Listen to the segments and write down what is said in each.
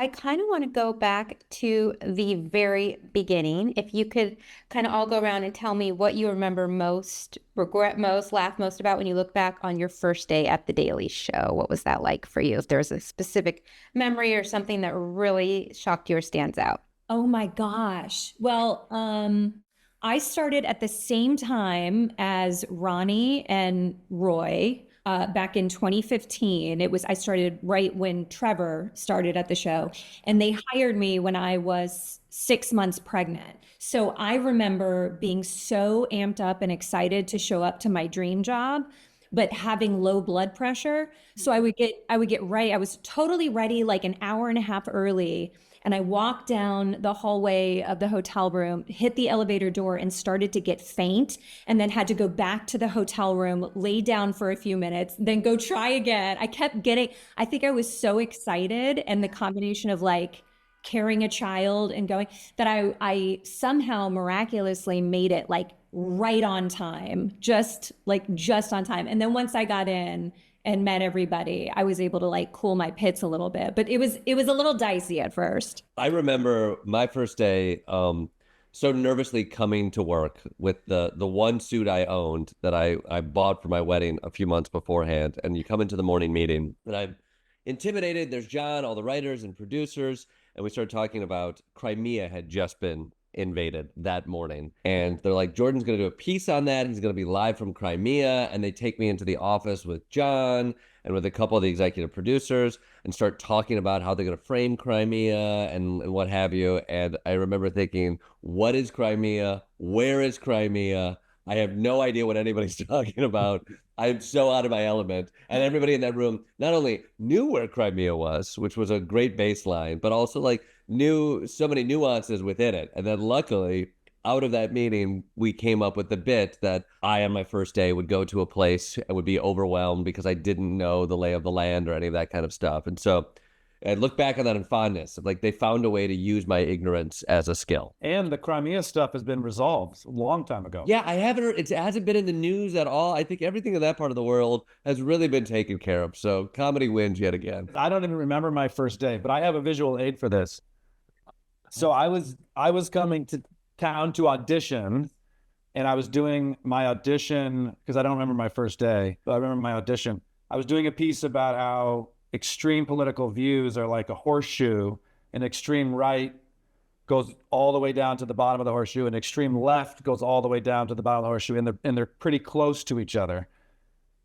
I kind of want to go back to the very beginning. If you could kind of all go around and tell me what you remember most, regret most, laugh most about when you look back on your first day at The Daily Show. What was that like for you? If there was a specific memory or something that really shocked you or stands out. Oh my gosh. Well, I started at the same time as Ronnie and Roy back in 2015. I started right when Trevor started at the show, and they hired me when I was 6 months pregnant. So I remember being so amped up and excited to show up to my dream job, but having low blood pressure. So I would get ready. I was totally ready like an hour and a half early. And I walked down the hallway of the hotel room, hit the elevator door, and started to get faint, and then had to go back to the hotel room, lay down for a few minutes, then go try again. I think I was so excited, and the combination of like carrying a child and going that I somehow miraculously made it like right on time, just on time. And then once I got in and met everybody, I was able to like cool my pits a little bit. But it was a little dicey at first. I remember my first day, so nervously coming to work with the one suit I owned that I bought for my wedding a few months beforehand. And you come into the morning meeting, and I'm intimidated. There's John, all the writers and producers, and we started talking about Crimea had just been invaded that morning. And they're like, Jordan's going to do a piece on that. He's going to be live from Crimea. And they take me into the office with John and with a couple of the executive producers and start talking about how they're going to frame Crimea and what have you. And I remember thinking, what is Crimea? Where is Crimea? I have no idea what anybody's talking about. I'm so out of my element. And everybody in that room not only knew where Crimea was, which was a great baseline, but also like knew so many nuances within it. And then luckily, out of that meeting, we came up with the bit that I, on my first day, would go to a place and would be overwhelmed because I didn't know the lay of the land or any of that kind of stuff. And so I look back on that in fondness. Like they found a way to use my ignorance as a skill. And the Crimea stuff has been resolved a long time ago. Yeah, I haven't heard, it hasn't been in the news at all. I think everything in that part of the world has really been taken care of. So comedy wins yet again. I don't even remember my first day, but I have a visual aid for this. So I was coming to town to audition, and I was doing my audition because I don't remember my first day, but I remember my audition. I was doing a piece about how extreme political views are like a horseshoe, and extreme right goes all the way down to the bottom of the horseshoe, and extreme left goes all the way down to the bottom of the horseshoe, and they're pretty close to each other.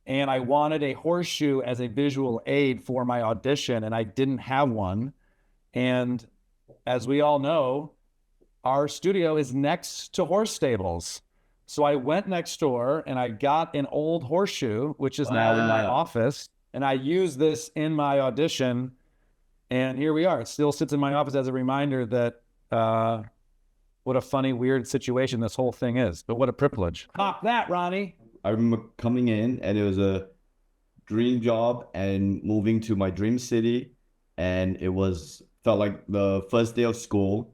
And I wanted a horseshoe as a visual aid for my audition, and I didn't have one. And as we all know, our studio is next to horse stables. So I went next door and I got an old horseshoe, which is now in my office. And I used this in my audition. And here we are. It still sits in my office as a reminder that what a funny, weird situation this whole thing is. But what a privilege. Pop that, Ronnie. I remember coming in, and it was a dream job and moving to my dream city. And it felt like the first day of school,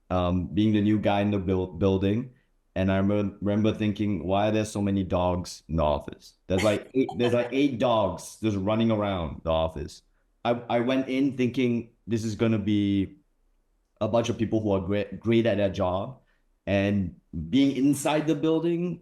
being the new guy in the building. And I remember thinking, why are there so many dogs in the office? There's like eight dogs just running around the office. I went in thinking this is going to be a bunch of people who are great at their job. And being inside the building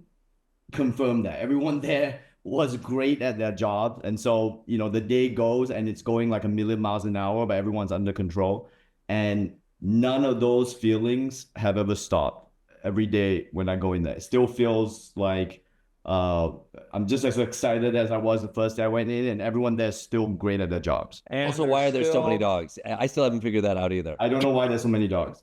confirmed that everyone there was great at their job. And so, the day goes and it's going like a million miles an hour, but everyone's under control. And none of those feelings have ever stopped. Every day when I go in there, it still feels like I'm just as excited as I was the first day I went in, and everyone there's still great at their jobs. And Also, why are there so many dogs? I still haven't figured that out either. I don't know why there's so many dogs.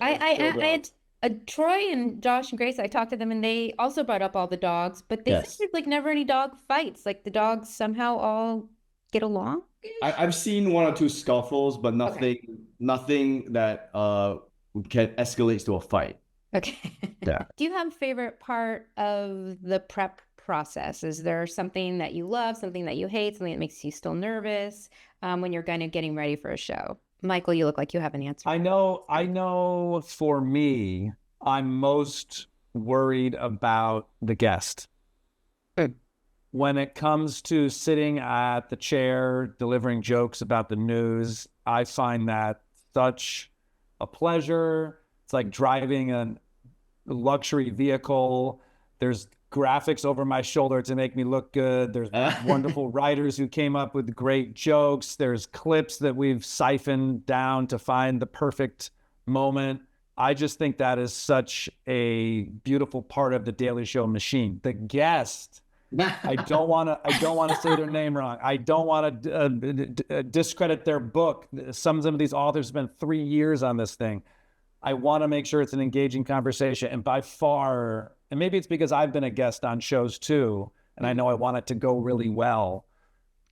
I had Troy and Josh and Grace. I talked to them, and they also brought up all the dogs, but they said there's like never any dog fights. Like the dogs somehow all get along. I've seen one or two scuffles, but nothing that can escalate to a fight. Okay. Yeah. Do you have a favorite part of the prep process? Is there something that you love, something that you hate, something that makes you still nervous when you're kind of getting ready for a show? Michael, you look like you have an answer. I know for me, I'm most worried about the guest. when it comes to sitting at the chair, delivering jokes about the news, I find that such a pleasure. It's like driving a luxury vehicle. There's graphics over my shoulder to make me look good. There's wonderful writers who came up with great jokes. There's clips that we've siphoned down to find the perfect moment. I just think that is such a beautiful part of the Daily Show machine. The guest, I don't want to say their name wrong. I don't want to discredit their book. Some of these authors spent 3 years on this thing. I want to make sure it's an engaging conversation. And by far, and maybe it's because I've been a guest on shows too, and I know I want it to go really well.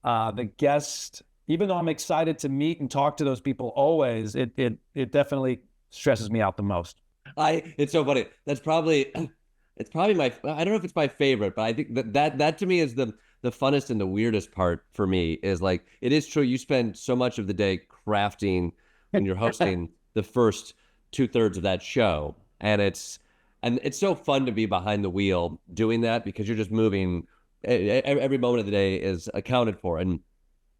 The guest, even though I'm excited to meet and talk to those people always, it definitely stresses me out the most. It's so funny. It's probably my, I don't know if it's my favorite, but I think that to me is the funnest and the weirdest part for me is like, it is true. You spend so much of the day crafting when you're hosting the first 2/3 of that show. And it's so fun to be behind the wheel doing that because you're just moving. Every moment of the day is accounted for. And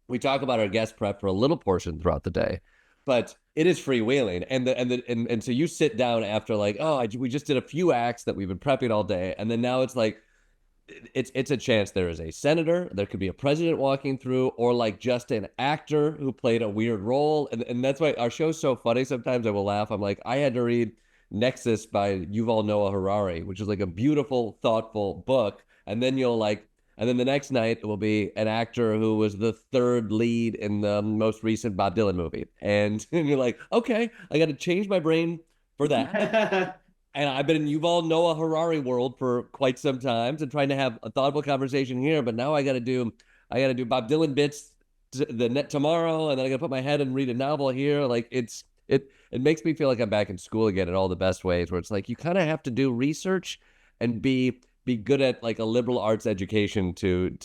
we talk about our guest prep for a little portion throughout the day, but it is freewheeling. And so you sit down after like, we just did a few acts that we've been prepping all day. And then now it's like, it's a chance there is a senator, there could be a president walking through, or like just an actor who played a weird role. And that's why our show's so funny. Sometimes I will laugh. I'm like, I had to read Nexus by Yuval Noah Harari, which is like a beautiful, thoughtful book. And then and then the next night it will be an actor who was the third lead in the most recent Bob Dylan movie. And you're like, okay, I got to change my brain for that. And I've been in Yuval Noah Harari world for quite some time and trying to have a thoughtful conversation here. But now I got to do Bob Dylan bits tomorrow. And then I got to put my head and read a novel here. Like it makes me feel like I'm back in school again in all the best ways, where it's like, you kind of have to do research and be good at like a liberal arts education to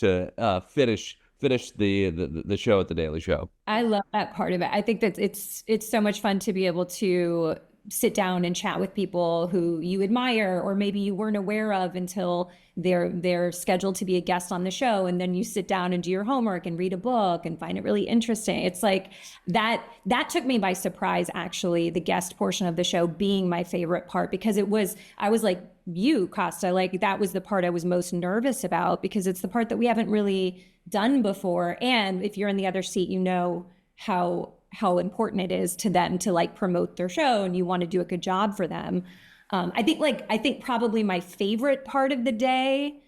finish the show at the Daily Show. I love that part of it. I think that it's so much fun to be able to sit down and chat with people who you admire, or maybe you weren't aware of until they're scheduled to be a guest on the show. And then you sit down and do your homework and read a book and find it really interesting. It's like that took me by surprise, actually, the guest portion of the show being my favorite part, because I was like you, Kosta, like that was the part I was most nervous about, because it's the part that we haven't really done before. And if you're in the other seat, you know how important it is to them to like promote their show, and you want to do a good job for them. I think probably my favorite part of the day,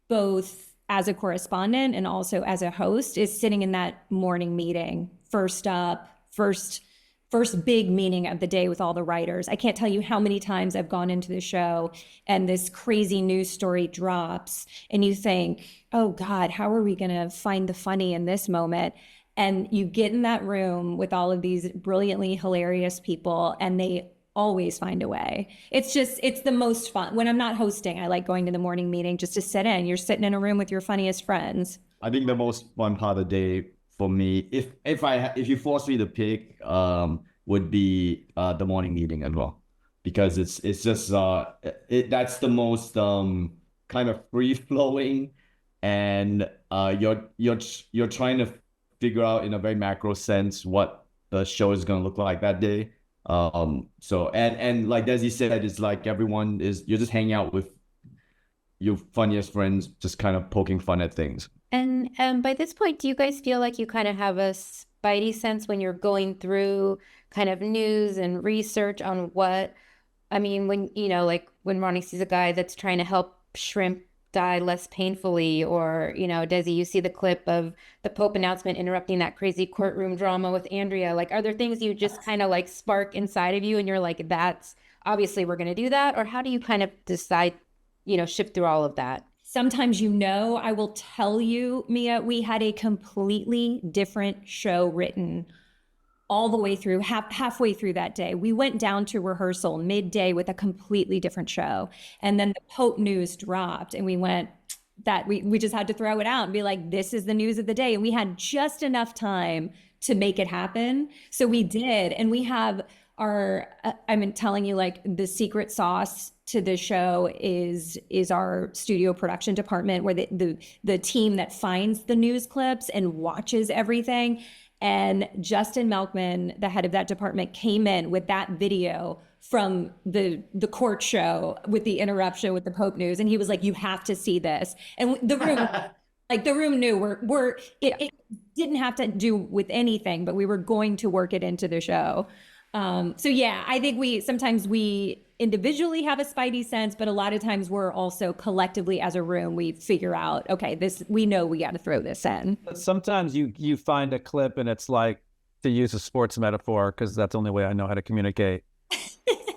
both as a correspondent and also as a host, is sitting in that morning meeting. First big meeting of the day with all the writers. I can't tell you how many times I've gone into the show and this crazy news story drops and you think, oh God, how are we going to find the funny in this moment? And you get in that room with all of these brilliantly hilarious people, and they always find a way. It's the most fun. When I'm not hosting, I like going to the morning meeting just to sit in. You're sitting in a room with your funniest friends. I think the most fun part of the day for me, if you force me to pick, would be the morning meeting as well, because it's just that's the most kind of free flowing, and you're trying to figure out in a very macro sense what the show is going to look like that day. So and like Desi said, it's like you're just hanging out with your funniest friends, just kind of poking fun at things. And by this point, do you guys feel like you kind of have a spidey sense when you're going through kind of news and research on when, like when Ronny sees a guy that's trying to help shrimp die less painfully, or, Desi, you see the clip of the Pope announcement interrupting that crazy courtroom drama with Andrea. Like, are there things you just kind of like spark inside of you and you're like, that's obviously we're going to do that? Or how do you kind of decide, shift through all of that? Sometimes, I will tell you, Mia, we had a completely different show written all the way through, halfway through that day. We went down to rehearsal midday with a completely different show. And then the Pope news dropped, and we went, we just had to throw it out and be like, this is the news of the day. And we had just enough time to make it happen. So we did. And we have I'm telling you, like, the secret sauce to the show is our studio production department, where the team that finds the news clips and watches everything. And Justin Melkman, the head of that department, came in with that video from the court show with the interruption with the Pope news, and he was like, "You have to see this." And the room, like the room knew it didn't have to do with anything, but we were going to work it into the show. So yeah, I think sometimes we individually have a spidey sense, but a lot of times we're also collectively as a room, we figure out, okay, we know we got to throw this in. Sometimes you find a clip and it's like, to use a sports metaphor, because that's the only way I know how to communicate.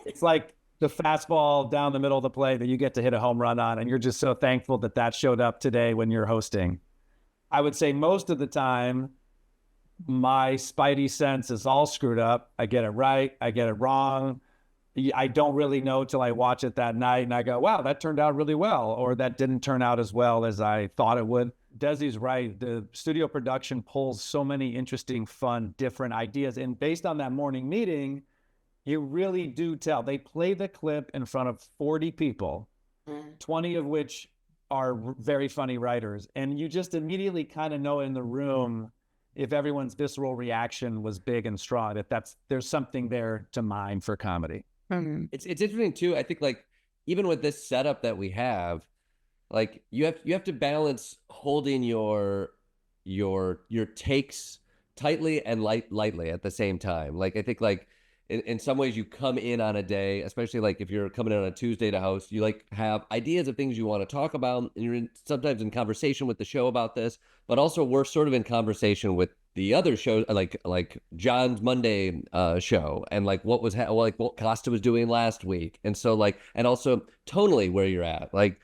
It's like the fastball down the middle of the play that you get to hit a home run on, and you're just so thankful that showed up today when you're hosting. I would say most of the time, my spidey sense is all screwed up. I get it right, I get it wrong. I don't really know till I watch it that night and I go, wow, that turned out really well, or that didn't turn out as well as I thought it would. Desi's right. The studio production pulls so many interesting, fun, different ideas. And based on that morning meeting, you really do tell. They play the clip in front of 40 people, 20 of which are very funny writers. And you just immediately kind of know in the room if everyone's visceral reaction was big and strong, there's something there to mine for comedy. It's interesting too. I think like even with this setup that we have, like you have to balance holding your takes tightly and lightly at the same time. Like I think like in some ways you come in on a day, especially like if you're coming in on a Tuesday to host, you like have ideas of things you want to talk about, and you're sometimes in conversation with the show about this, but also we're sort of in conversation with the other shows, like John's Monday show, and like what Kosta was doing last week, and so like, and also tonally where you're at, like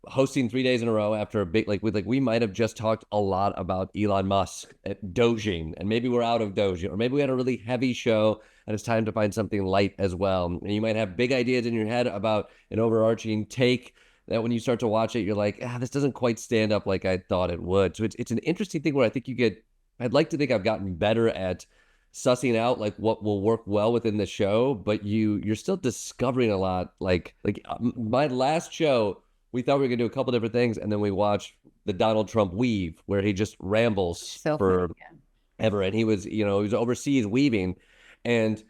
hosting 3 days in a row after a big we might have just talked a lot about Elon Musk at Doging, and maybe we're out of Doge, or maybe we had a really heavy show and it's time to find something light as well. And you might have big ideas in your head about an overarching take that when you start to watch it, you're like, this doesn't quite stand up like I thought it would. So it's an interesting thing where I think I'd like to think I've gotten better at sussing out like what will work well within the show, but you're still discovering a lot. Like my last show, we thought we were gonna do a couple different things, and then we watched the Donald Trump weave, where he just rambles for ever, and he was overseas weaving, and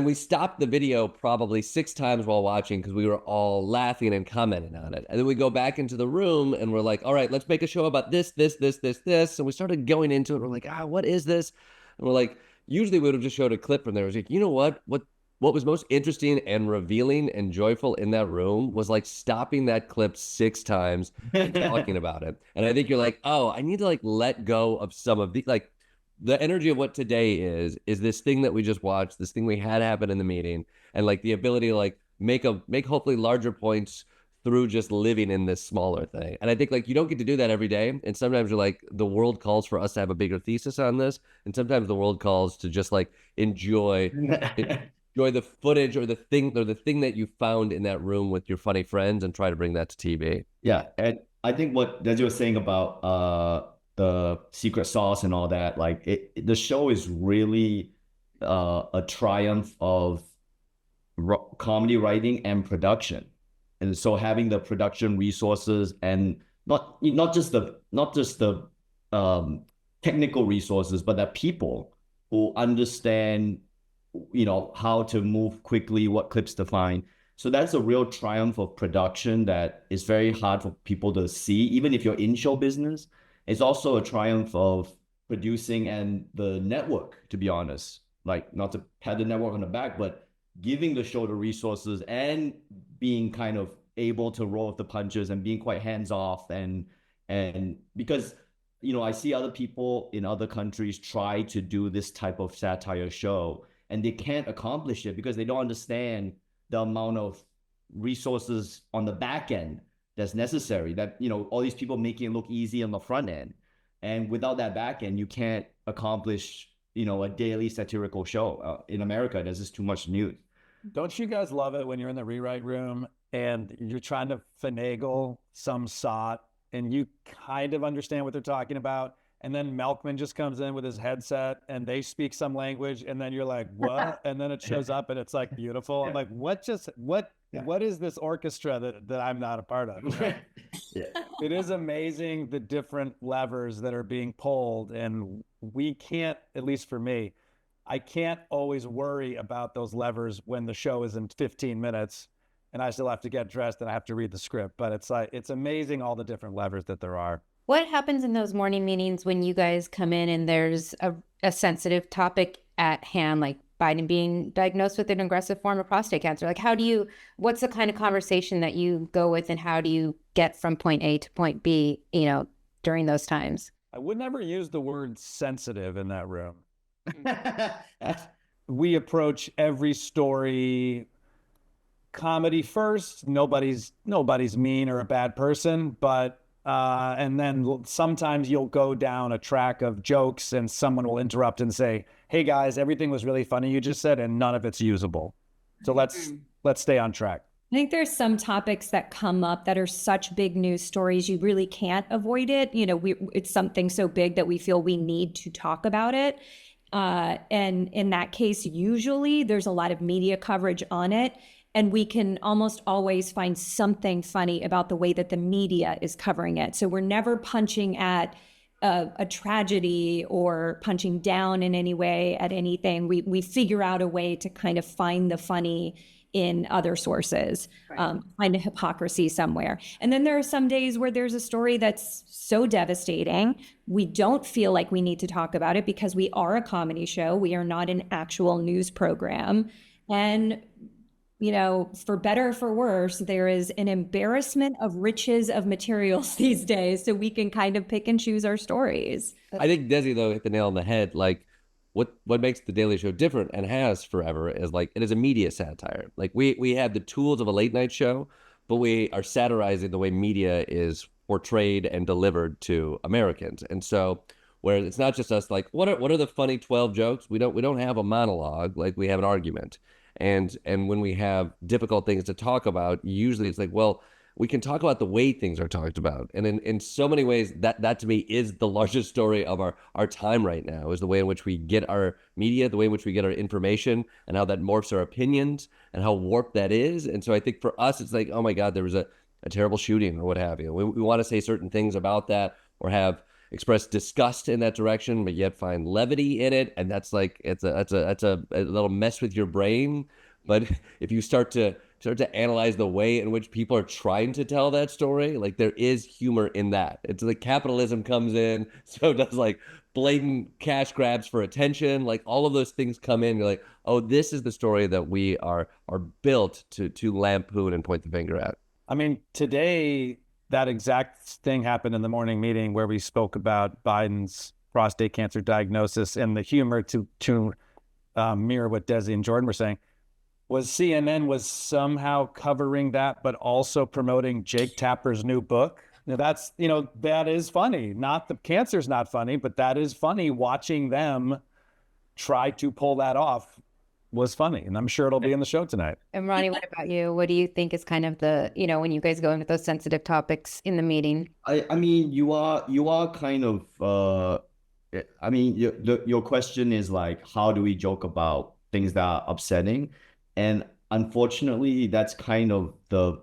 we stopped the video probably 6 times while watching because we were all laughing and commenting on it, and then we go back into the room and we're like, all right, let's make a show about this, and we started going into it. We're like, what is this? And we're like, usually we would have just showed a clip from there. It was like, you know what was most interesting and revealing and joyful in that room was like stopping that clip 6 times and talking about it. And I think you're like, oh, I need to like let go of some of the like the energy of what today is this thing that we just watched, this thing we had happen in the meeting, and like the ability to like make hopefully larger points through just living in this smaller thing. And I think like you don't get to do that every day. And sometimes you're like, the world calls for us to have a bigger thesis on this. And sometimes the world calls to just like enjoy the footage or the thing that you found in that room with your funny friends and try to bring that to TV. Yeah, and I think what Desi was saying about the secret sauce and all that, like the show is really a triumph of comedy writing and production, and so having the production resources and not just the technical resources, but that people who understand how to move quickly, what clips to find. So that's a real triumph of production that is very hard for people to see, even if you're in show business. It's also a triumph of producing and the network, to be honest. Like, not to pat the network on the back, but giving the show the resources and being kind of able to roll with the punches and being quite hands-off. And because I see other people in other countries try to do this type of satire show, and they can't accomplish it because they don't understand the amount of resources on the back end that's necessary, that all these people making it look easy on the front end, and without that back end you can't accomplish a daily satirical show. In America, there's just too much news. Don't you guys love it when you're in the rewrite room and you're trying to finagle some sot and you kind of understand what they're talking about, and then Melkman just comes in with his headset and they speak some language, and then you're like, what? And then it shows up and it's like beautiful. I'm like, what is this orchestra that I'm not a part of? You know? It is amazing the different levers that are being pulled, and we can't, at least for me, I can't always worry about those levers when the show is in 15 minutes and I still have to get dressed and I have to read the script. But it's like, it's amazing all the different levers that there are. What happens in those morning meetings when you guys come in and there's a sensitive topic at hand, like Biden being diagnosed with an aggressive form of prostate cancer? Like, what's the kind of conversation that you go with, and how do you get from point A to point B, during those times? I would never use the word sensitive in that room. We approach every story comedy first. Nobody's mean or a bad person, but and then sometimes you'll go down a track of jokes and someone will interrupt and say, hey guys, everything was really funny you just said, and none of it's usable. So let's stay on track. I think there's some topics that come up that are such big news stories, you really can't avoid it. It's something so big that we feel we need to talk about it. And in that case, usually there's a lot of media coverage on it, and we can almost always find something funny about the way that the media is covering it. So we're never punching at a tragedy or punching down in any way at anything. We figure out a way to kind of find the funny in other sources, right. Find a hypocrisy somewhere. And then there are some days where there's a story that's so devastating, we don't feel like we need to talk about it because we are a comedy show. We are not an actual news program. And, for better or for worse, there is an embarrassment of riches of materials these days, so we can kind of pick and choose our stories. I think Desi, though, hit the nail on the head. Like, what makes the Daily Show different, and has forever, is like it is a media satire. Like we have the tools of a late night show, but we are satirizing the way media is portrayed and delivered to Americans. And so where it's not just us like, what are the funny 12 jokes? We don't have a monologue, like we have an argument. And when we have difficult things to talk about, usually it's like, well, we can talk about the way things are talked about. And in so many ways, that to me is the largest story of our time right now, is the way in which we get our media, the way in which we get our information, and how that morphs our opinions, and how warped that is. And so I think for us, it's like, oh my God, there was a terrible shooting or what have you. We want to say certain things about that, or have expressed disgust in that direction, but yet find levity in it. And that's like, it's a little mess with your brain. But if you start to analyze the way in which people are trying to tell that story, like there is humor in that. It's like capitalism comes in, so does like blatant cash grabs for attention. Like all of those things come in. You're like, oh, this is the story that we are built to lampoon and point the finger at. I mean, today, that exact thing happened in the morning meeting where we spoke about Biden's prostate cancer diagnosis, and the humor to mirror what Desi and Jordan were saying was CNN was somehow covering that, but also promoting Jake Tapper's new book. Now that is funny. Not the cancer's not funny, but that is funny. Watching them try to pull that off was funny, and I'm sure it'll be in the show tonight. And Ronny, what about you? What do you think is kind of the, when you guys go into those sensitive topics in the meeting? I mean, you are kind of, your question is like, how do we joke about things that are upsetting? And unfortunately, that's kind of the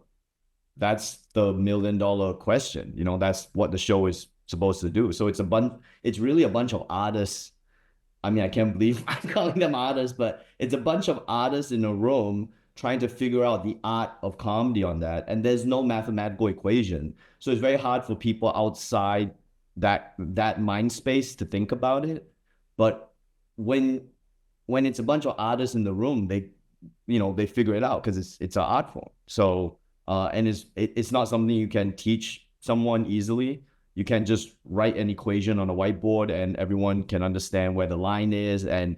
$1 million question. That's what the show is supposed to do. So it's really a bunch of artists. I mean, I can't believe I'm calling them artists, but it's a bunch of artists in a room trying to figure out the art of comedy on that. And there's no mathematical equation. So it's very hard for people outside that mind space to think about it. But when it's a bunch of artists in the room, they figure it out because it's an art form. So and it's not something you can teach someone easily. You can just write an equation on a whiteboard and everyone can understand where the line is, and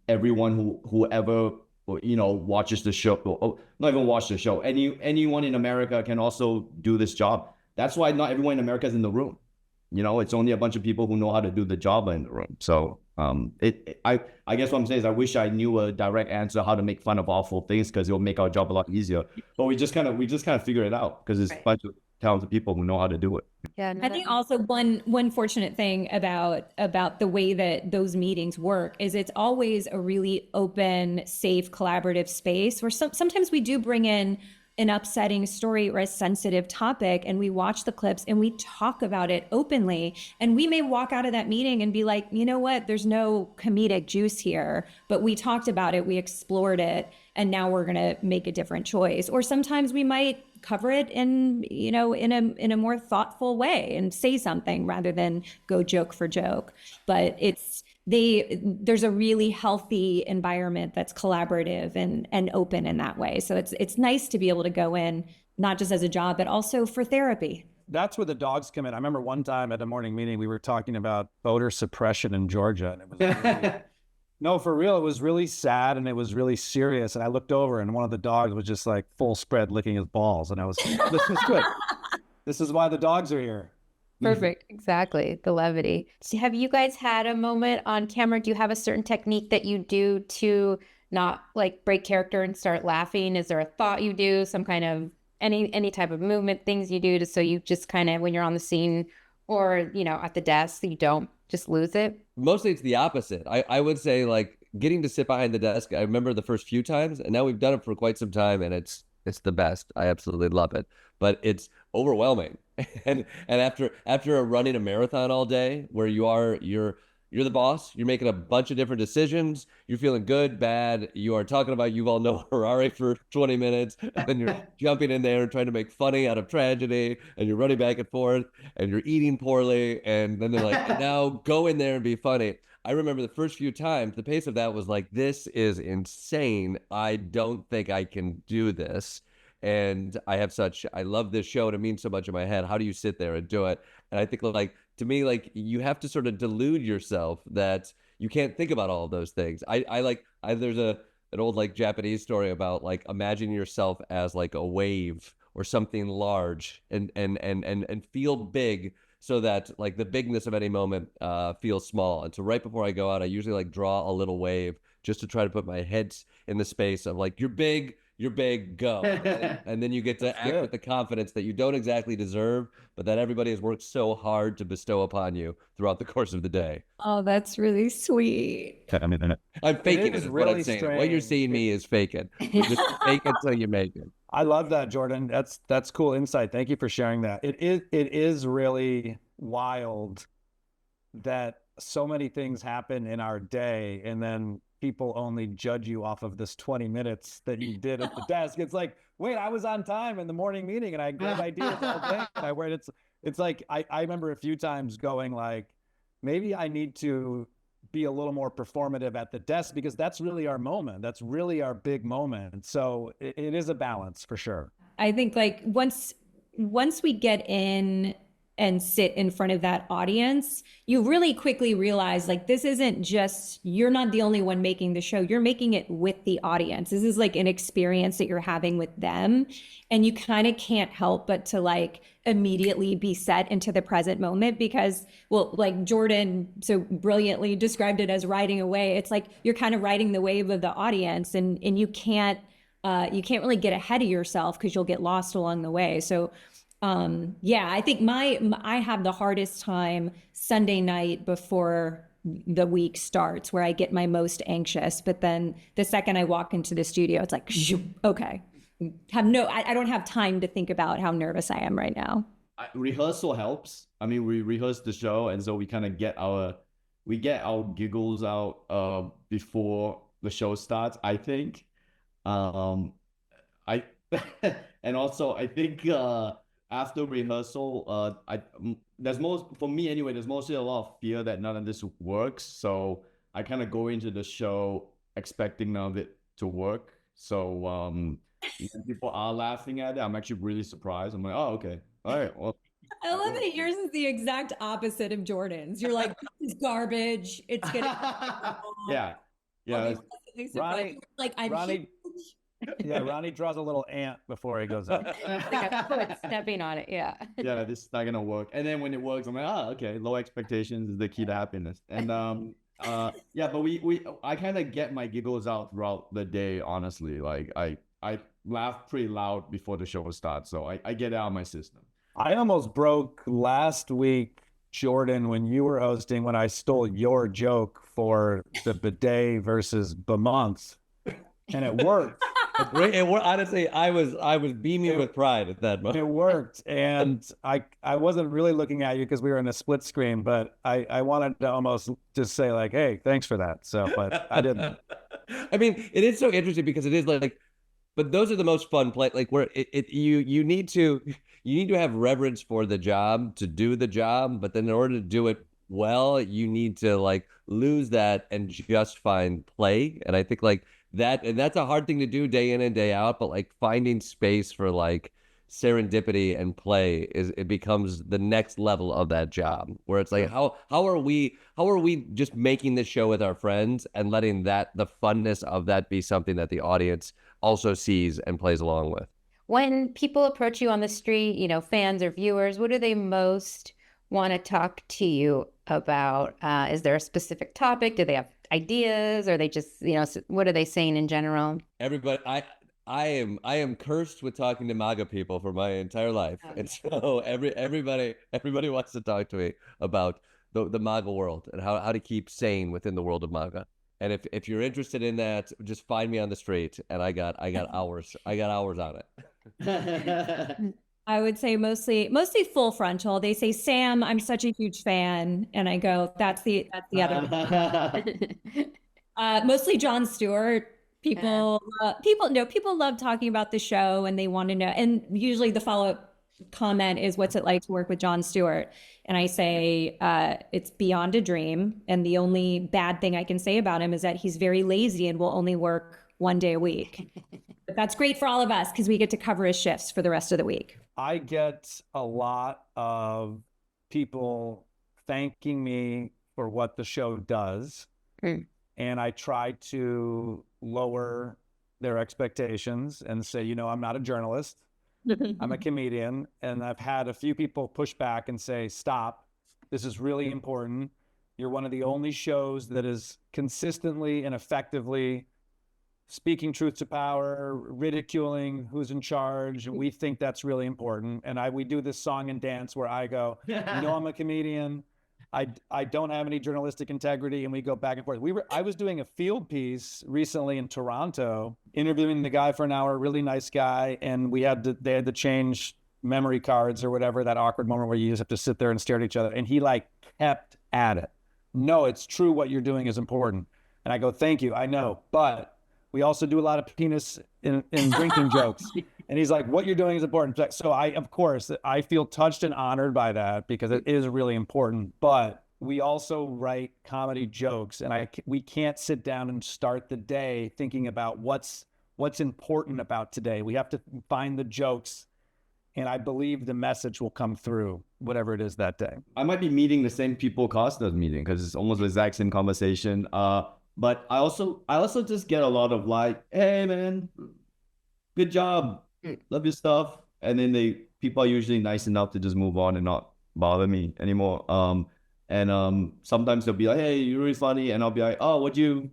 everyone whoever watches the show, or not even watch the show, anyone in America can also do this job. That's why not everyone in America is in the room. It's only a bunch of people who know how to do the job in the room. So I guess what I'm saying is I wish I knew a direct answer how to make fun of awful things, because it'll make our job a lot easier. But we just kind of figure it out because it's a bunch of talented people who know how to do it. Yeah, no, I think also one fortunate thing about the way that those meetings work is it's always a really open, safe, collaborative space where sometimes we do bring in an upsetting story or a sensitive topic and we watch the clips and we talk about it openly, and we may walk out of that meeting and be like, you know what, there's no comedic juice here, but we talked about it, we explored it, and now we're going to make a different choice. Or sometimes we might cover it in, you know, in a more thoughtful way and say something rather than go joke for joke. But there's a really healthy environment that's collaborative and open in that way. So it's nice to be able to go in not just as a job, but also for therapy. That's where the dogs come in. I remember one time at a morning meeting, we were talking about voter suppression in Georgia, and it was really, no, for real, it was really sad and it was really serious. And I looked over and one of the dogs was just like full spread licking his balls. And I was like, this is good. This is why the dogs are here. perfect. Exactly. The levity. So have you guys had a moment on camera? Do you have a certain technique that you do to not like break character and start laughing? Is there a thought you do, some kind of any type of movement, things you do to so you just kind of when you're on the scene or, you know, at the desk, you don't just lose it? Mostly it's the opposite. I would say like getting to sit behind the desk. I remember the first few times, and now we've done it for quite some time, and it's the best. I absolutely love it, but it's overwhelming. and after running a marathon all day, where you're the boss, you're making a bunch of different decisions, you're feeling good, bad, you are talking about Yuval Noah Harari for 20 minutes, and then you're jumping in there and trying to make funny out of tragedy, and you're running back and forth, and you're eating poorly, and then they're like, now go in there and be funny. I remember the first few times, the pace of that was like, this is insane. I don't think I can do this. And I love this show and it means so much in my head. How do you sit there and do it? And I think like, to me, like you have to sort of delude yourself that you can't think about all of those things. There's an old like Japanese story about like imagine yourself as like a wave or something large and feel big so that like the bigness of any moment feels small. And so right before I go out, I usually like draw a little wave just to try to put my head in the space of like, you're big, go. And then you get to act with the confidence that you don't exactly deserve, but that everybody has worked so hard to bestow upon you throughout the course of the day. Oh, that's really sweet. I'm faking it, is what I'm saying. What you're seeing me is faking. You just fake it till you make it. I love that, Jordan. That's cool insight. Thank you for sharing that. It is really wild that so many things happen in our day and then people only judge you off of this 20 minutes that you did at the desk. It's like, wait, I was on time in the morning meeting and I had great ideas all day. And it's like, I remember a few times going like, maybe I need to be a little more performative at the desk because that's really our moment. That's really our big moment. So it is a balance for sure. I think like once we get in and sit in front of that audience, you really quickly realize like this isn't just, you're not the only one making the show, you're making it with the audience. This is like an experience that you're having with them. And you kind of can't help but to like immediately be set into the present moment because, well, like Jordan so brilliantly described it as riding a wave. It's like you're kind of riding the wave of the audience and you can't really get ahead of yourself because you'll get lost along the way. So I think I have the hardest time Sunday night before the week starts where I get my most anxious. But then the second I walk into the studio, it's like, okay, I don't have time to think about how nervous I am right now. Rehearsal helps. I mean, we rehearse the show, and so we kind of get our giggles out before the show starts, I think. And also I think after rehearsal, for me anyway, there's mostly a lot of fear that none of this works. So I kind of go into the show expecting none of it to work. So when people are laughing at it, I'm actually really surprised. I'm like, oh, okay. All right. Well, I love that yours is the exact opposite of Jordan's. You're like, this is garbage. It's gonna yeah. Ronny, Ronny draws a little ant before he goes up. Like a foot stepping on it, yeah. Yeah, this is not gonna work. And then when it works, I'm like, oh, okay. Low expectations is the key to happiness. And but I kind of get my giggles out throughout the day. Honestly, like I laugh pretty loud before the show starts, so I get it out of my system. I almost broke last week, Jordan, when you were hosting, when I stole your joke for the bidet versus month, and it worked. Honestly, I was beaming with pride at that moment. It worked, and I wasn't really looking at you because we were in a split screen, but I wanted to almost just say like, hey, thanks for that. So, but I didn't. I mean, it is so interesting because it is like, but those are the most fun play. Like where you need to have reverence for the job to do the job, but then in order to do it well, you need to like lose that and just find play. And I think like that, and that's a hard thing to do day in and day out, but like finding space for like serendipity and play it becomes the next level of that job, where it's like how are we just making this show with our friends and letting that the funness of that be something that the audience also sees and plays along with. When people approach you on the street, you know, fans or viewers, what do they most want to talk to you about? Is there a specific topic? Do they have ideas? Or are they just, you know, what are they saying in general? Everybody, I am cursed with talking to MAGA people for my entire life, and so everybody wants to talk to me about the MAGA world and how to keep sane within the world of MAGA. And if you're interested in that, just find me on the street, and I got hours on it. I would say mostly full frontal. They say, Sam, I'm such a huge fan. And I go, that's the other. Mostly Jon Stewart. People love talking about the show, and they want to know. And usually the follow-up comment is, what's it like to work with Jon Stewart? And I say, it's beyond a dream. And the only bad thing I can say about him is that he's very lazy and will only work one day a week. But that's great for all of us because we get to cover his shifts for the rest of the week. I get a lot of people thanking me for what the show does. And I try to lower their expectations and say, you know, I'm not a journalist. I'm a comedian. And I've had a few people push back and say, stop, this is really important. You're one of the only shows that is consistently and effectively speaking truth to power, ridiculing who's in charge. And we think that's really important. And we do this song and dance where I go, you know, I'm a comedian. I don't have any journalistic integrity, and we go back and forth. I was doing a field piece recently in Toronto, interviewing the guy for an hour, really nice guy, and they had to change memory cards or whatever, that awkward moment where you just have to sit there and stare at each other. And he like kept at it. No, it's true, what you're doing is important. And I go, thank you, I know, but we also do a lot of penis in drinking jokes. And he's like, what you're doing is important. So of course, I feel touched and honored by that because it is really important. But we also write comedy jokes, and we can't sit down and start the day thinking about what's important about today. We have to find the jokes, and I believe the message will come through, whatever it is that day. I might be meeting the same people Kosta's meeting because it's almost the exact same conversation. But I also just get a lot of like, hey man, good job, love your stuff. And then people are usually nice enough to just move on and not bother me anymore. Sometimes they'll be like, hey, you're really funny, and I'll be like, oh, what'd you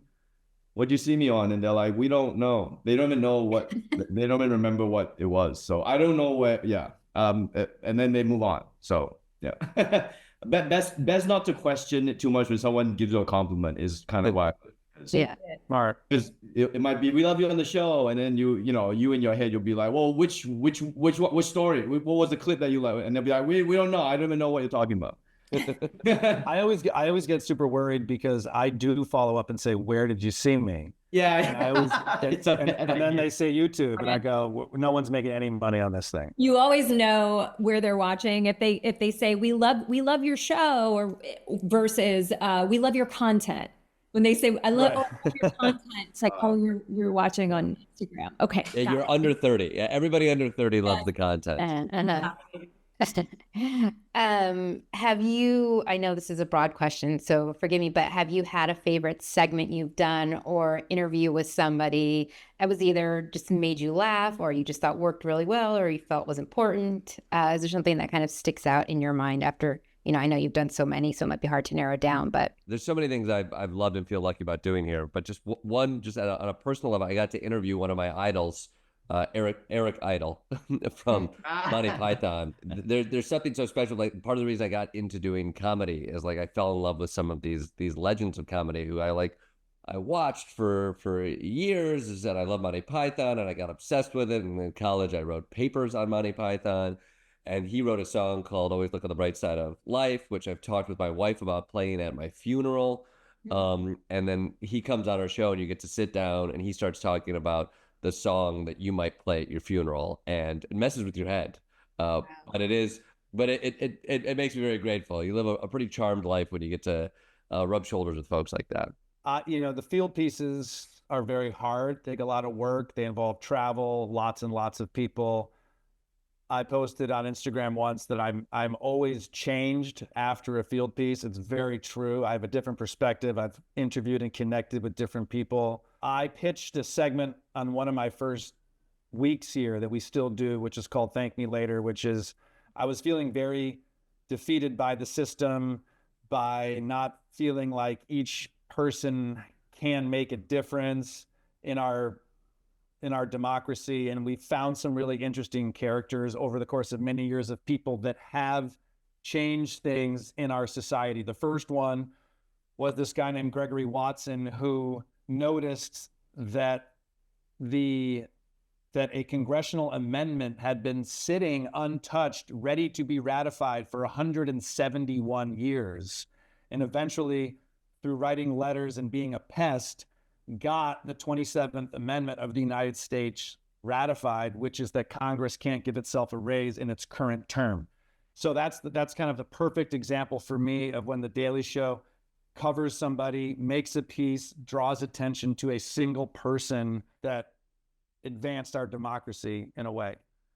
see me on? And they're like, we don't know. They don't even know they don't even remember what it was. So I don't know where. Yeah. And then they move on. So yeah. Best not to question it too much when someone gives you a compliment is kind of why. Yeah. Smart. Because it might be, we love you on the show, and then you in your head you'll be like, well, which story? What was the clip that you like? And they'll be like, we don't know. I don't even know what you're talking about. I always get super worried because I do follow up and say, where did you see me? Yeah. And then they say YouTube, and I go, no one's making any money on this thing. You always know where they're watching if they say we love your show, or versus we love your content. When they say I love your content, it's like, oh, you're watching on Instagram. Okay. Yeah, you're under 30. Yeah, everybody under 30 loves the content. Have you, I know this is a broad question, so forgive me, but have you had a favorite segment you've done or interview with somebody that was either just made you laugh, or you just thought worked really well, or you felt was important? Is there something that kind of sticks out in your mind after, I know you've done so many, so it might be hard to narrow down, but. There's so many things I've loved and feel lucky about doing here, but just one, just on a personal level, I got to interview one of my idols Eric Idle from Monty Python. There's something so special. Like part of the reason I got into doing comedy is like I fell in love with some of these legends of comedy who I watched for years. Is that I love Monty Python and I got obsessed with it. And in college I wrote papers on Monty Python. And he wrote a song called Always Look on the Bright Side of Life, which I've talked with my wife about playing at my funeral. And then he comes on our show and you get to sit down and he starts talking about the song that you might play at your funeral, and it messes with your head. But it makes me very grateful. You live a pretty charmed life when you get to rub shoulders with folks like that. The field pieces are very hard, take a lot of work. They involve travel, lots and lots of people. I posted on Instagram once that I'm always changed after a field piece. It's very true. I have a different perspective. I've interviewed and connected with different people. I pitched a segment on one of my first weeks here that we still do, which is called Thank Me Later, which is I was feeling very defeated by the system, by not feeling like each person can make a difference in our democracy. And we found some really interesting characters over the course of many years of people that have changed things in our society. The first one was this guy named Gregory Watson, who noticed that a congressional amendment had been sitting untouched, ready to be ratified for 171 years. And eventually, through writing letters and being a pest, got the 27th Amendment of the United States ratified, which is that Congress can't give itself a raise in its current term. So that's kind of the perfect example for me of when The Daily Show covers somebody, makes a piece, draws attention to a single person that advanced our democracy in a way.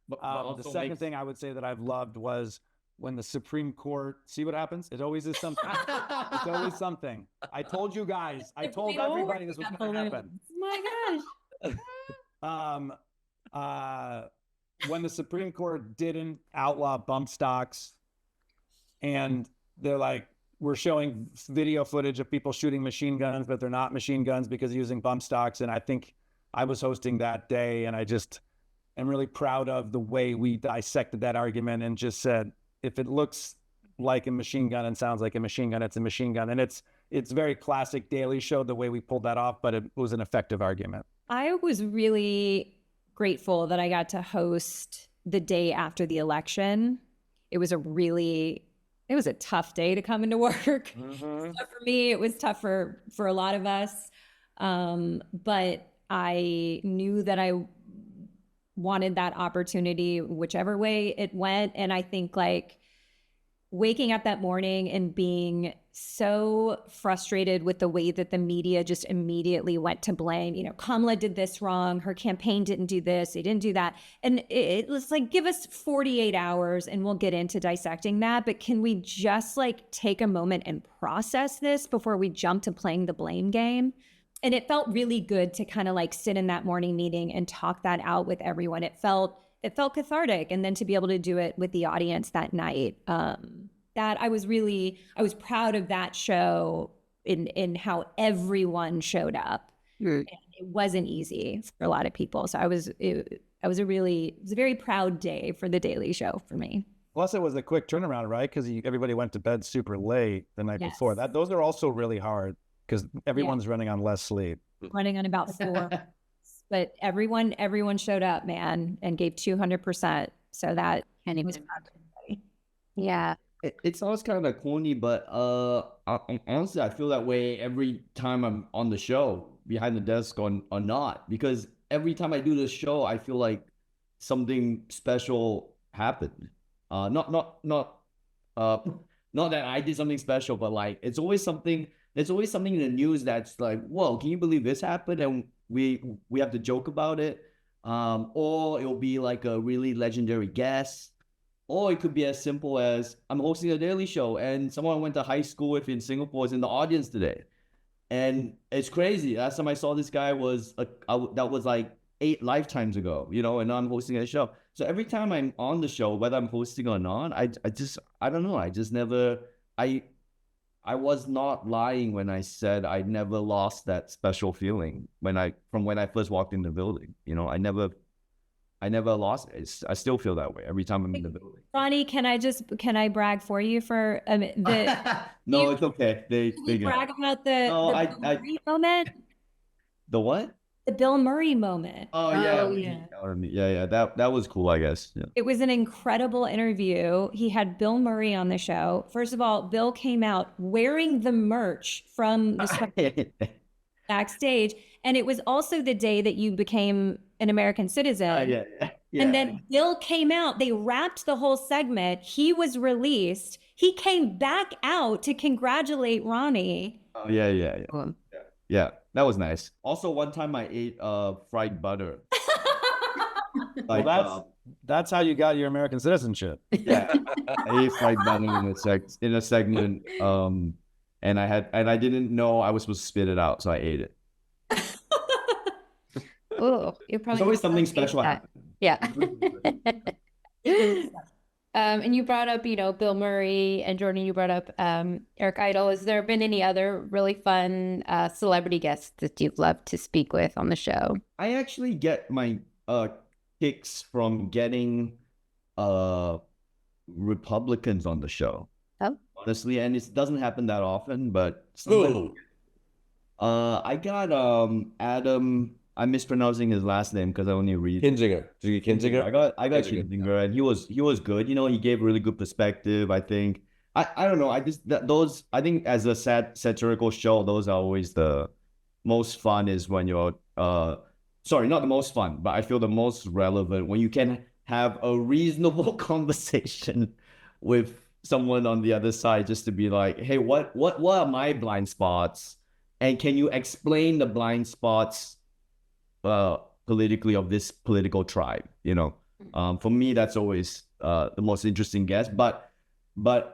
The second thing I would say that I've loved was when the Supreme Court, see what happens? It always is something. It's always something. I told you guys, I told everybody this was going to happen. Oh my gosh. When the Supreme Court didn't outlaw bump stocks, and they're like, we're showing video footage of people shooting machine guns, but they're not machine guns because using bump stocks. And I think I was hosting that day, and I just am really proud of the way we dissected that argument and just said, if it looks like a machine gun and sounds like a machine gun, it's a machine gun. And it's very classic Daily Show, the way we pulled that off, but it was an effective argument. I was really grateful that I got to host the day after the election. It was a tough day to come into work. Mm-hmm. So for me, it was tough for a lot of us. But I knew that I wanted that opportunity, whichever way it went. And I think like waking up that morning and being so frustrated with the way that the media just immediately went to blame, Kamala did this wrong. Her campaign didn't do this. They didn't do that. And it was like, give us 48 hours and we'll get into dissecting that. But can we just like take a moment and process this before we jump to playing the blame game? And it felt really good to kind of like sit in that morning meeting and talk that out with everyone. It felt cathartic. And then to be able to do it with the audience that night, that I was proud of that show in how everyone showed up. And it wasn't easy for a lot of people. So it was a very proud day for The Daily Show for me. Plus it was a quick turnaround, right? Because everybody went to bed super late the night before. Those are also really hard because everyone's running on less sleep. Running on about 4. But everyone showed up, man, and gave 200%. So that was proud of everybody. Yeah. It sounds kind of corny, but honestly, I feel that way every time I'm on the show, behind the desk or not, because every time I do this show, I feel like something special happened. Not that I did something special, but like it's always something in the news that's like, whoa, can you believe this happened? And we have to joke about it. Or it'll be like a really legendary guest. Or it could be as simple as I'm hosting a Daily Show and someone I went to high school with in Singapore is in the audience today. And it's crazy. Last time I saw this guy was that was like 8 lifetimes ago, and now I'm hosting a show. So every time I'm on the show, whether I'm hosting or not, I don't know. I just never, I was not lying when I said I never lost that special feeling from when I first walked in the building. I never I never lost it. I still feel that way every time I'm in the building. Ronnie, can I brag for you for the No, you- it's okay. They get brag it. about the, No, the I- Bill I- Murray moment? The what? The Bill Murray moment. Oh Oh, yeah, yeah. yeah. That was cool, I guess. Yeah. It was an incredible interview. He had Bill Murray on the show. First of all, Bill came out wearing the merch from the backstage. And it was also the day that you became an American citizen. Yeah. And then Bill came out. They wrapped the whole segment. He was released. He came back out to congratulate Ronnie. Oh yeah. Cool. Yeah, that was nice. Also, one time I ate fried butter. Like, Well, that's how you got your American citizenship. yeah, I ate fried butter in a segment. And I didn't know I was supposed to spit it out, so I ate it. Oh, you're probably There's always something special that. happening. Yeah. And you brought up, Bill Murray, and Jordan, you brought up Eric Idle. Has there been any other really fun celebrity guests that you've loved to speak with on the show? I actually get my kicks from getting Republicans on the show. Oh. Honestly, and it doesn't happen that often, but Ooh. I got Adam. I'm mispronouncing his last name because I only read Kinzinger. Did you get Kinzinger? I got Kinzinger. Kinzinger, and he was good. He gave really good perspective. I think I don't know. Those I think as a satirical show, those are always the most fun. Is when you're sorry, not the most fun, but I feel the most relevant when you can have a reasonable conversation with someone on the other side, just to be like, hey, what are my blind spots, and can you explain the blind spots politically of this political tribe? For me, that's always the most interesting guest. But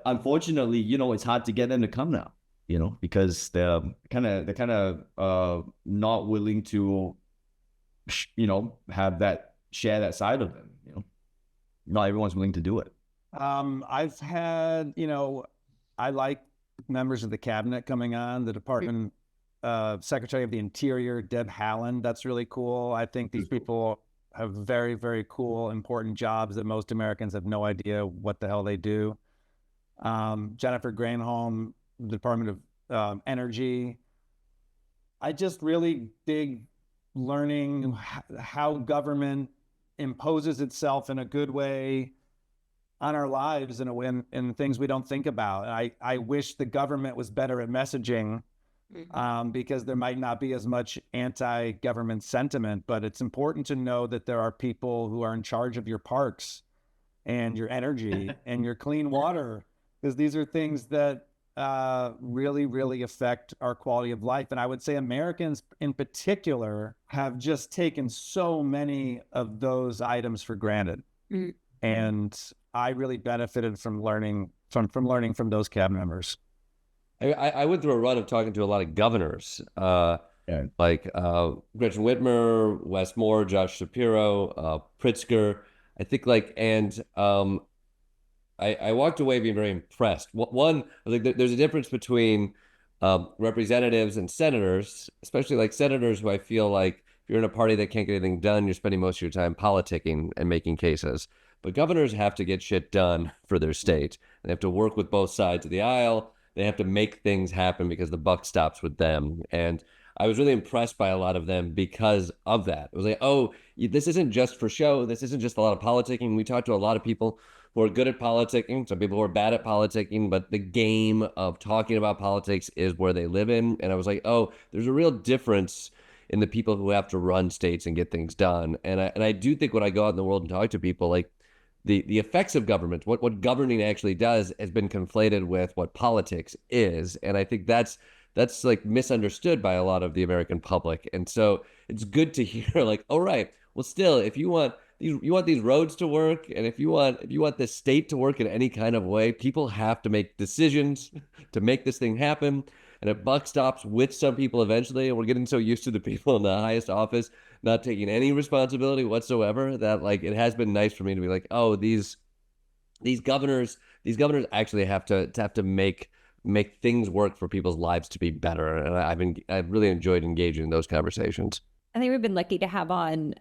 unfortunately, it's hard to get them to come now, because they're kind of not willing to share that side of them. Not everyone's willing to do it. I've had, I like members of the cabinet coming on, the Department Secretary of the Interior, Deb Haaland. That's really cool. I think these people have very, very cool, important jobs that most Americans have no idea what the hell they do. Jennifer Granholm, the Department of Energy. I just really dig learning how government imposes itself in a good way on our lives in things we don't think about. And I wish the government was better at messaging, because there might not be as much anti-government sentiment, but it's important to know that there are people who are in charge of your parks and your energy and your clean water, because these are things that really, really affect our quality of life. And I would say Americans in particular have just taken so many of those items for granted. And I really benefited from learning from those cabinet members. I went through a run of talking to a lot of governors, like Gretchen Whitmer, Wes Moore, Josh Shapiro, Pritzker. I think I walked away being very impressed. One, I was like, there's a difference between representatives and senators, especially like senators who I feel like if you're in a party that can't get anything done, you're spending most of your time politicking and making cases. But governors have to get shit done for their state. They have to work with both sides of the aisle. They have to make things happen because the buck stops with them. And I was really impressed by a lot of them because of that. It was like, oh, this isn't just for show. This isn't just a lot of politicking. We talked to a lot of people who are good at politicking, some people who are bad at politicking, but the game of talking about politics is where they live in. And I was like, oh, there's a real difference in the people who have to run states and get things done. And I do think when I go out in the world and talk to people, like the effects of government, what governing actually does has been conflated with what politics is. And I think that's like misunderstood by a lot of the American public. And so it's good to hear like, all right, well, still, if you want these roads to work, and if you want this state to work in any kind of way, people have to make decisions to make this thing happen. And it buck stops with some people eventually. And we're getting so used to the people in the highest office not taking any responsibility whatsoever that like it has been nice for me to be like, oh, these governors actually have to make things work for people's lives to be better. And I've really enjoyed engaging in those conversations. I think we've been lucky to have on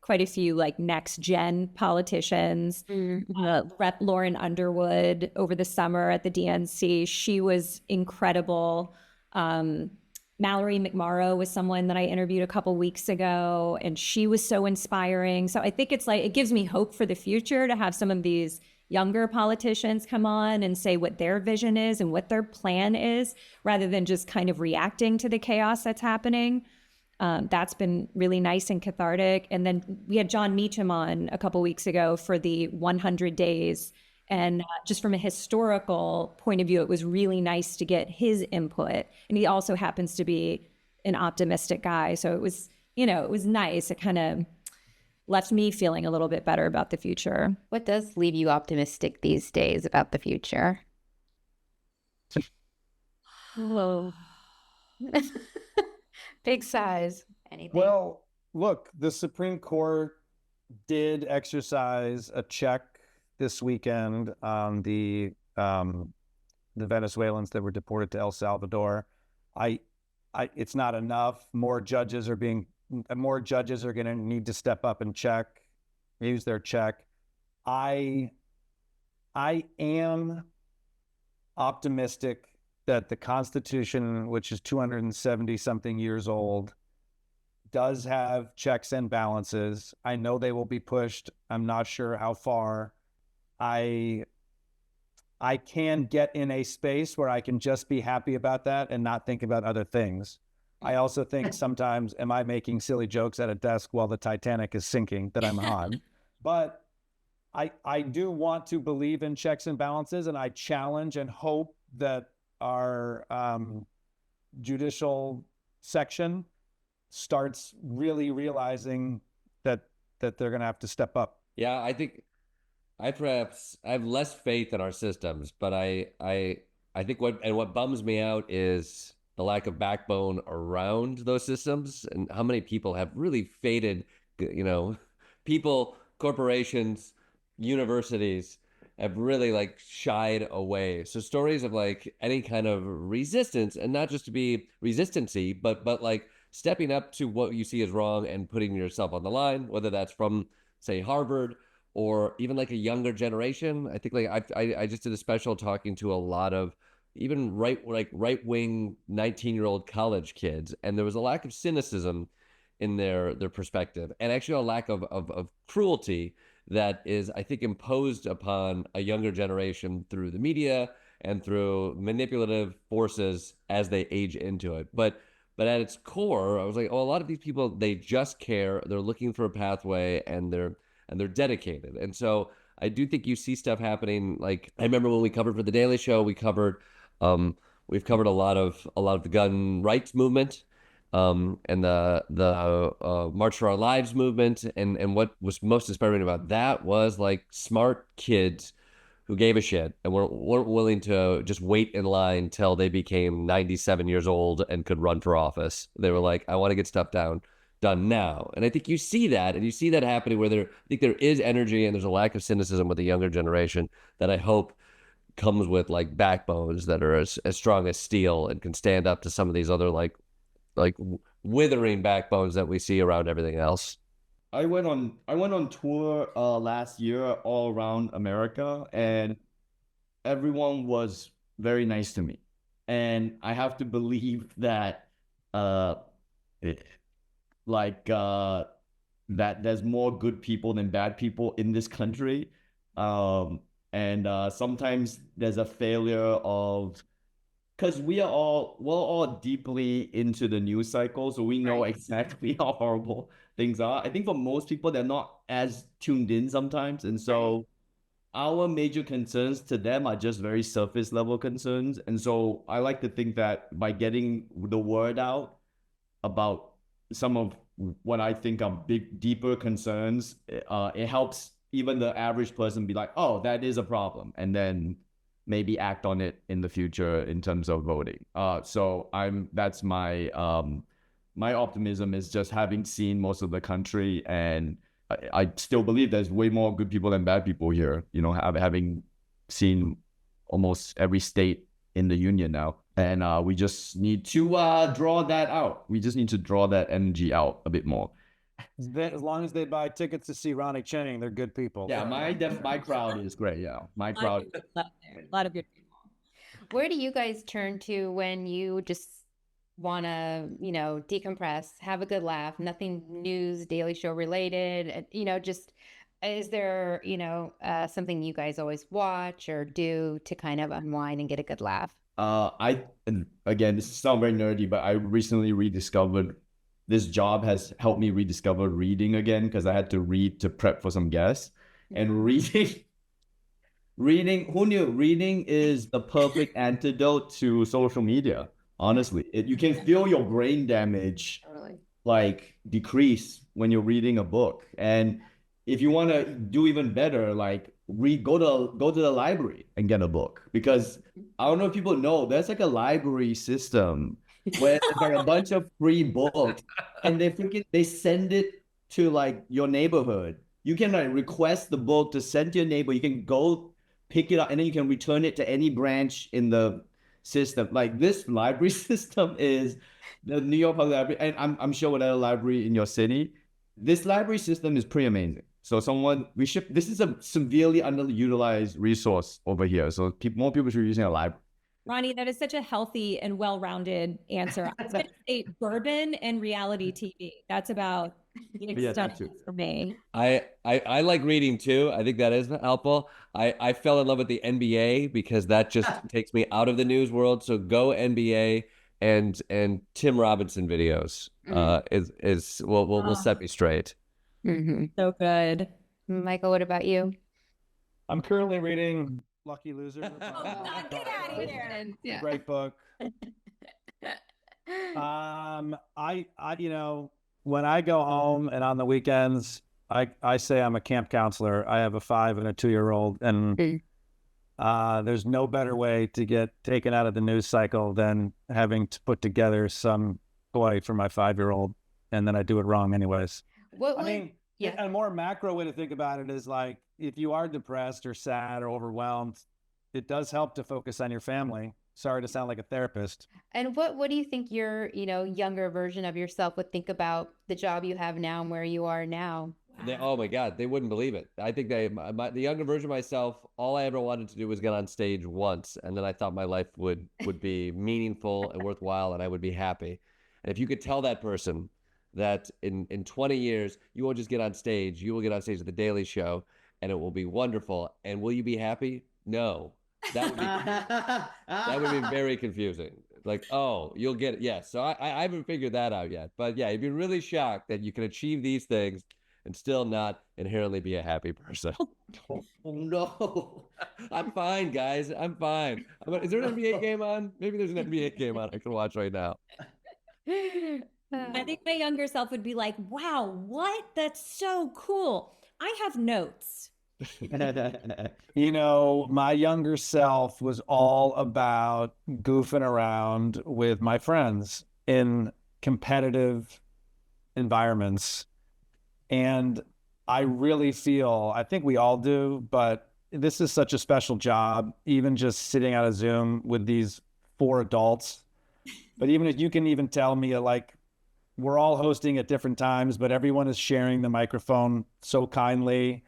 quite a few like next gen politicians. Rep Lauren Underwood over the summer at the DNC, she was incredible. Mallory McMorrow was someone that I interviewed a couple weeks ago, and she was so inspiring. So I think it's like, it gives me hope for the future to have some of these younger politicians come on and say what their vision is and what their plan is, rather than just kind of reacting to the chaos that's happening. That's been really nice and cathartic. And then we had John Meacham on a couple weeks ago for the 100 days. And just from a historical point of view, it was really nice to get his input. And he also happens to be an optimistic guy. So it was, it was nice. It kind of left me feeling a little bit better about the future. What does leave you optimistic these days about the future? Whoa. Big size. Anything? Well, look, the Supreme Court did exercise a check this weekend on the Venezuelans that were deported to El Salvador. It's not enough. More judges are going to need to step up and use their check. I am optimistic that the Constitution, which is 270 something years old, does have checks and balances. I know they will be pushed. I'm not sure how far. I can get in a space where I can just be happy about that and not think about other things. I also think sometimes, am I making silly jokes at a desk while the Titanic is sinking that I'm on? But I do want to believe in checks and balances, and I challenge and hope that our judicial section starts really realizing that they're going to have to step up. Yeah, I think I have less faith in our systems, but I think what bums me out is the lack of backbone around those systems, and how many people have really faded, people, corporations, universities have really like shied away. So stories of like any kind of resistance, and not just to be resistancy, but like stepping up to what you see as wrong and putting yourself on the line, whether that's from, say, Harvard or even like a younger generation. I think like I just did a special talking to a lot of even right-wing 19-year-old college kids, and there was a lack of cynicism in their perspective, and actually a lack of cruelty that is, I think, imposed upon a younger generation through the media and through manipulative forces as they age into it. But at its core, I was like, oh, a lot of these people, they just care. They're looking for a pathway, and they're dedicated. And so I do think you see stuff happening. Like I remember when we covered for The Daily Show, we've covered a lot of the gun rights movement, and the March for Our Lives movement, and what was most inspiring about that was like smart kids who gave a shit and weren't willing to just wait in line till they became 97 years old and could run for office. They were like, I want to get stuff done now. And I think you see that, and you see that happening where I think there is energy and there's a lack of cynicism with the younger generation that I hope comes with like backbones that are as strong as steel and can stand up to some of these other like withering backbones that we see around everything else. I went on tour last year all around America, and everyone was very nice to me. And I have to believe that that there's more good people than bad people in this country. And sometimes there's a failure of, because we're all deeply into the news cycle, so we know exactly how horrible things are. I think for most people, they're not as tuned in sometimes. And so our major concerns to them are just very surface level concerns. And so I like to think that by getting the word out about some of what I think are deeper concerns, it helps even the average person be like, oh, that is a problem, and then maybe act on it in the future in terms of voting. So that's my my optimism is just having seen most of the country, and I still believe there's way more good people than bad people here, having seen almost every state in the union now. And we just need to draw that out. We just need to draw that energy out a bit more. As long as they buy tickets to see Ronny Chieng, they're good people. Yeah, my crowd is great. Yeah, my crowd. A lot of good people. Where do you guys turn to when you just want to, decompress, have a good laugh, nothing news, Daily Show related, just is there, something you guys always watch or do to kind of unwind and get a good laugh? And again, this sounds very nerdy, but I recently rediscovered this job has helped me rediscover reading again because I had to read to prep for some guests. And reading, who knew? Reading is the perfect antidote to social media. Honestly, you can feel your brain damage like decrease when you're reading a book. And if you want to do even better, like go to the library and get a book, because I don't know if people know there's like a library system where there's like a bunch of free books and they send it to like your neighborhood. You can like request the book to send to your neighbor. You can go pick it up and then you can return it to any branch in the system. Like this library system is the New York Public Library, and I'm sure whatever library in your city, this library system is pretty amazing. So this is a severely underutilized resource over here. So more people should be using a library. Ronny, that is such a healthy and well-rounded answer. I was going to say bourbon and reality TV. That's about the extent for me. I like reading too. I think that is helpful. I fell in love with the NBA because that just takes me out of the news world. So go NBA and Tim Robinson videos will set me straight. Mm-hmm. So good. Michael, what about you? I'm currently reading Lucky Loser. Oh, God, get out of here. Yeah. Great book. When I go home and on the weekends, I say I'm a camp counselor. I have a 5 and a 2-year-old, and there's no better way to get taken out of the news cycle than having to put together some toy for my 5-year-old, and then I do it wrong anyways. A more macro way to think about it is like, if you are depressed or sad or overwhelmed, it does help to focus on your family. Sorry to sound like a therapist. And what do you think your, younger version of yourself would think about the job you have now and where you are now? Oh my God, they wouldn't believe it. I think the younger version of myself, all I ever wanted to do was get on stage once, and then I thought my life would be meaningful and worthwhile, and I would be happy. And if you could tell that person that in 20 years you won't just get on stage, you will get on stage at the Daily Show, and it will be wonderful. And will you be happy? No, that would be very confusing. Like, oh, you'll get it. Yes. So I haven't figured that out yet. But yeah, you'd be really shocked that you can achieve these things and still not inherently be a happy person. Oh no. I'm fine, guys. I'm fine. Is there an NBA game on? Maybe there's an NBA game on I can watch right now. I think my younger self would be like, wow, what? That's so cool. I have notes. My younger self was all about goofing around with my friends in competitive environments. And I really feel, I think we all do, but this is such a special job, even just sitting on a Zoom with these 4 adults. But even if you can even tell me, like, we're all hosting at different times, but everyone is sharing the microphone so kindly.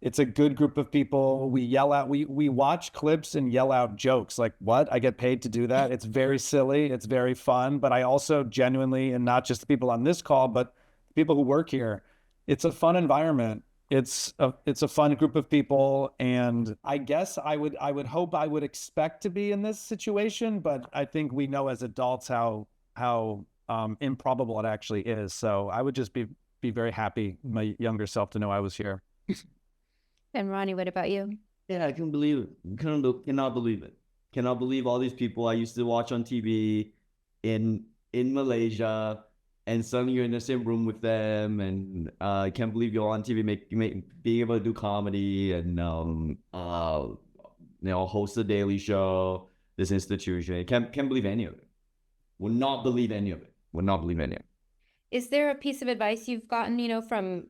It's a good group of people. We yell out, we watch clips and yell out jokes. Like, what? I get paid to do that? It's very silly. It's very fun. But I also genuinely, and not just the people on this call, but people who work here, it's a fun environment. It's a fun group of people. And I guess I would hope I would expect to be in this situation, but I think we know as adults how improbable it actually is. So I would just be very happy, my younger self, to know I was here. And Ronny, what about you? Yeah, I can believe it. Cannot believe it. Cannot believe all these people I used to watch on TV in Malaysia, and suddenly you're in the same room with them, and I can't believe you're on TV, being able to do comedy and host a Daily Show, this institution. Can't believe any of it. Would not believe any of it. Would not believe any of it. Is there a piece of advice you've gotten, from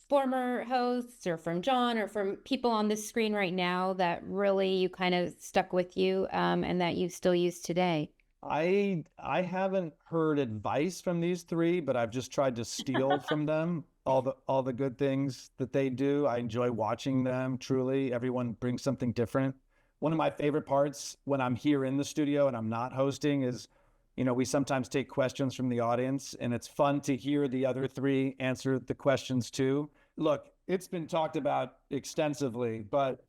former hosts or from John or from people on this screen right now that really you kind of stuck with you and that you still use today? I haven't heard advice from these three, but I've just tried to steal from them all the good things that they do. I enjoy watching them. Truly, everyone brings something different. One of my favorite parts when I'm here in the studio and I'm not hosting is, we sometimes take questions from the audience, and it's fun to hear the other three answer the questions too. Look, it's been talked about extensively, but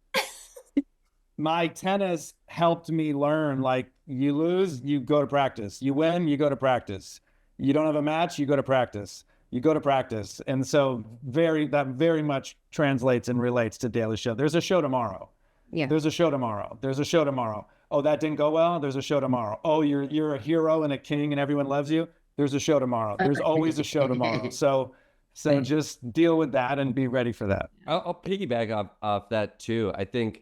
my tennis helped me learn, like, you lose, you go to practice. You win, you go to practice. You don't have a match, you go to practice. You go to practice. And so that very much translates and relates to Daily Show. There's a show tomorrow. Yeah. There's a show tomorrow. There's a show tomorrow. Oh, that didn't go well? There's a show tomorrow. Oh, you're a hero and a king and everyone loves you? There's a show tomorrow. There's always a show tomorrow. So just deal with that and be ready for that. I'll piggyback off that too. I think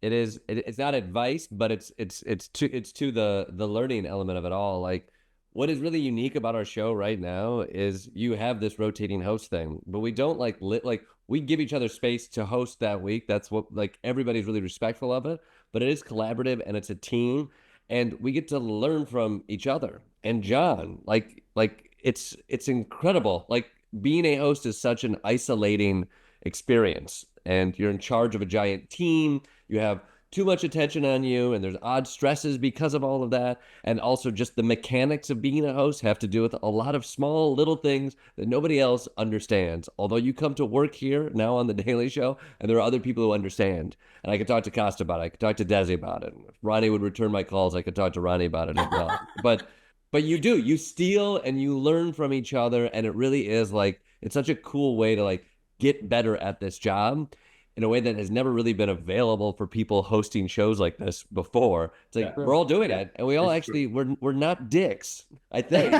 it's not advice, but it's to the learning element of it all. Like, what is really unique about our show right now is you have this rotating host thing, but we don't like we give each other space to host that week. That's what, like, everybody's really respectful of it, but it is collaborative and it's a team, and we get to learn from each other. And John, like it's incredible. Like, being a host is such an isolating experience, and you're in charge of a giant team. You have too much attention on you, and there's odd stresses because of all of that. And also just the mechanics of being a host have to do with a lot of small little things that nobody else understands. Although you come to work here now on The Daily Show, and there are other people who understand. And I could talk to Kosta about it. I could talk to Desi about it. If Ronny would return my calls, I could talk to Ronny about it as well. But you steal and you learn from each other. And it really is like, it's such a cool way to like get better at this job in a way that has never really been available for people hosting shows like this before. It's like, we're all doing it, and we all actually, we're not dicks, I think.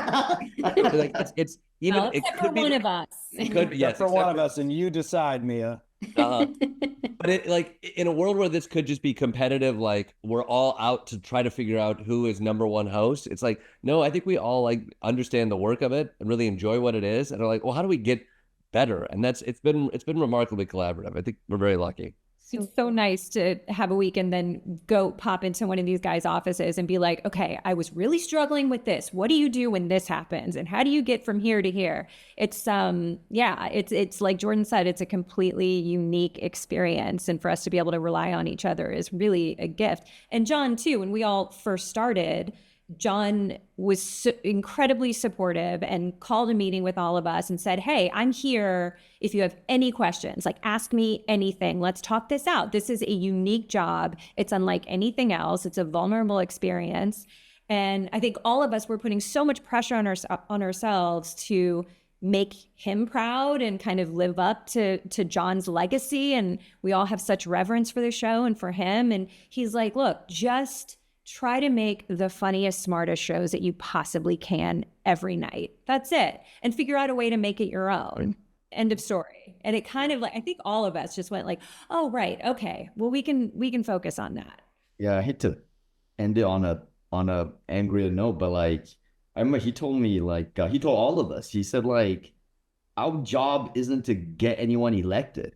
Like, it's even, well, it except could for be one of us. It could, yes, for one of us, and you decide, Mia. But it, like, in a world where this could just be competitive, like, we're all out to try to figure out who is number one host. It's like, no, I think we all like understand the work of it and really enjoy what it is, and are like, well, how do we get better? And it's been remarkably collaborative. I think we're very lucky. It's so nice to have a week and then go pop into one of these guys' offices and be like, okay, I was really struggling with this. What do you do when this happens? And how do you get from here to here? It's it's like Jordan said, it's a completely unique experience. And for us to be able to rely on each other is really a gift. And John too, when we all first started, John was incredibly supportive and called a meeting with all of us and said, hey, I'm here if you have any questions, like, ask me anything. Let's talk this out. This is a unique job. It's unlike anything else. It's a vulnerable experience. And I think all of us were putting so much pressure on ourselves to make him proud and kind of live up to John's legacy. And we all have such reverence for the show and for him. And he's like, look, just try to make the funniest, smartest shows that you possibly can every night. That's it. And figure out a way to make it your own. End of story. And it kind of like, I think all of us just went like, oh, right. Okay. Well, we can focus on that. Yeah. I hate to end it on a angrier note, but like, I remember he told me, like, he told all of us, he said, like, our job isn't to get anyone elected.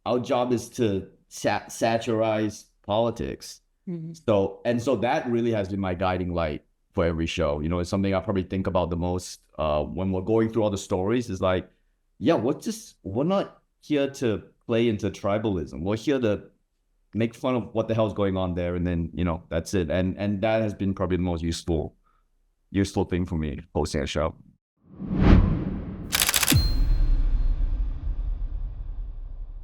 Our job is to satirize politics. Mm-hmm. So that really has been my guiding light for every show. You know, it's something I probably think about the most when we're going through all the stories. Is like, yeah, we're not here to play into tribalism. We're here to make fun of what the hell's going on there, and then, you know, that's it. And that has been probably the most useful thing for me hosting a show.